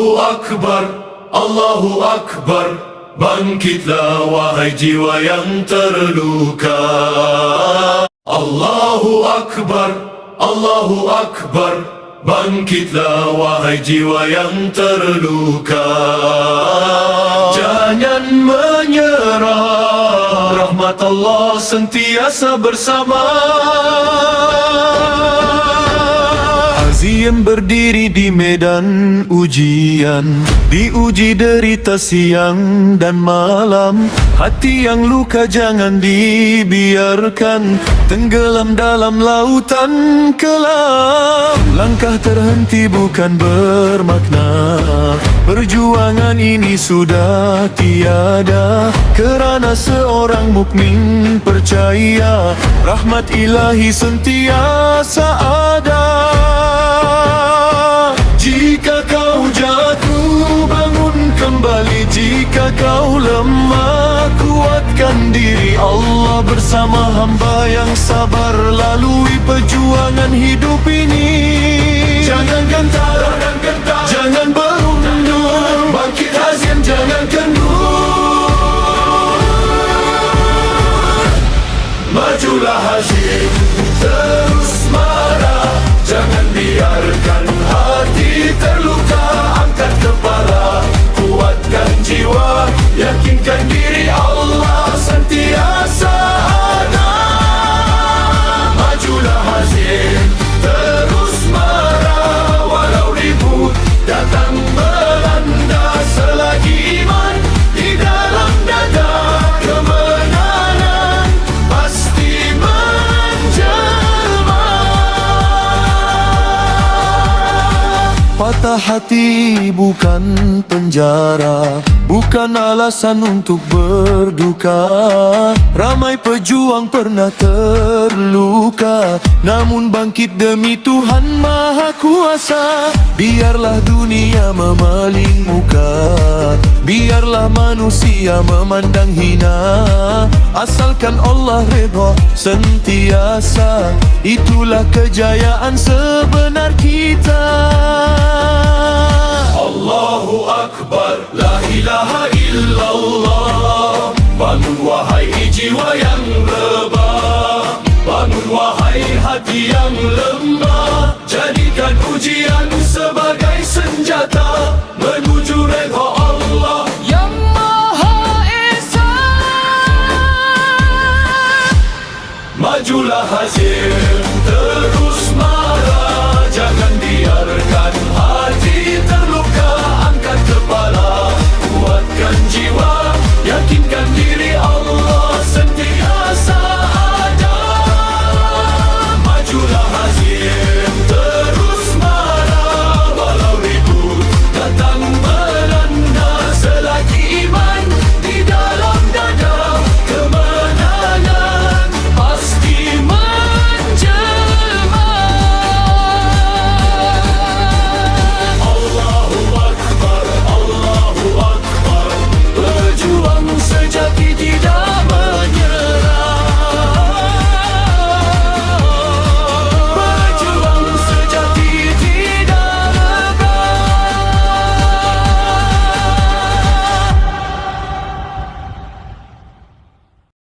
Akbar, Allahu Akbar, bangkitlah wahai jiwa yang terluka. Allahu Akbar, Allahu Akbar, bangkitlah wahai jiwa yang terluka. Jangan menyerah, rahmat Allah sentiasa bersama. Hazim berdiri di medan ujian, diuji derita siang dan malam. Hati yang luka jangan dibiarkan tenggelam dalam lautan kelam. Langkah terhenti bukan bermakna, perjuangan ini sudah tiada. Kerana seorang mukmin percaya rahmat ilahi sentiasa ada. Jika kau jatuh, bangun kembali. Jika kau lemah, kuatkan diri. Allah bersama hamba yang sabar lalui perjuangan hidup ini. Jangan gentar, jangan berundur, bangkit hazim, jangan kendur. Majulah hazim, terus marah, jangan biarkan hati terluka. Angkat kepala, kuatkan jiwa, yakinkan diri Allah sentiasa ada. Majulah hazim, terus marah, walau ribut datang melanda. Selagi iman di dalam dada, kemenangan pasti menjelma. Patah hati bukan penjara, bukan alasan untuk berduka. Ramai pejuang pernah terluka, namun bangkit demi Tuhan Maha Kuasa. Biarlah dunia memaling muka, biarlah manusia memandang hina, asalkan Allah redha sentiasa, itulah kejayaan sebenar kita. Allahu Akbar, la ilaha illallah. Bangun wahai jiwa yang rebah, bangun wahai hati yang lemah. Jadikan ujian sebagai senjata menuju redha Allah yang Maha Esa. Majulah hazim,